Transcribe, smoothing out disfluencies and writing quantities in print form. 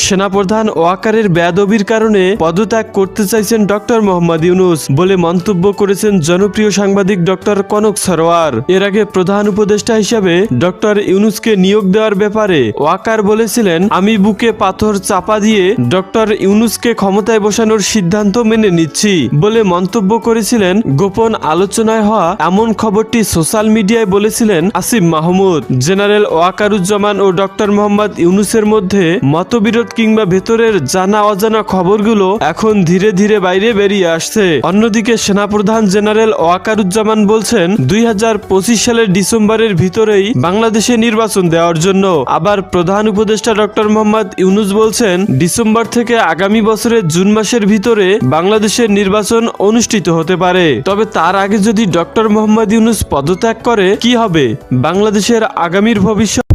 সেনাপ্রধান ওয়াকারের বেয়াদবির কারণে পদত্যাগ করতে চাইছেন ডক্টর মোহাম্মদ ইউনূস বলে মন্তব্য করেছেন জনপ্রিয় সাংবাদিক ডক্টর কনক সরোয়ার। এর আগে প্রধান উপদেষ্টা হিসেবে ডক্টর ইউনূসকে নিয়োগ দেওয়ার ব্যাপারে ওয়াকার বলেছিলেন, আমি বুকে পাথর চাপা দিয়ে ডক্টর ইউনূসকে ক্ষমতায় বসানোর সিদ্ধান্ত মেনে নিচ্ছি বলে মন্তব্য করেছিলেন। গোপন আলোচনায় হওয়া এমন খবরটি সোশ্যাল মিডিয়ায় বলেছিলেন আসিফ মাহমুদ। জেনারেল ওয়াকারুজ্জামান ও ডক্টর মোহাম্মদ ইউনূসের মধ্যে মতবিরোধ কিংবা ভেতরের জানা অজানা খবরগুলো এখন ধীরে ধীরে বাইরে বেরিয়ে আসছে। অন্যদিকে সেনাপ্রধান জেনারেল ওয়াকারুজ্জামান বলছেন 2025 সালের ডিসেম্বরের ভিতরেই বাংলাদেশে নির্বাচন দেওয়ার জন্য। আবার প্রধান উপদেষ্টা ডক্টর মোহাম্মদ ইউনূস বলছেন ডিসেম্বর থেকে আগামী বছরের জুন মাসের ভিতরে বাংলাদেশের নির্বাচন অনুষ্ঠিত হতে পারে। তবে তার আগে যদি ডক্টর মোহাম্মদ ইউনূস পদত্যাগ করে কি হবে বাংলাদেশের আগামীর ভবিষ্যৎ?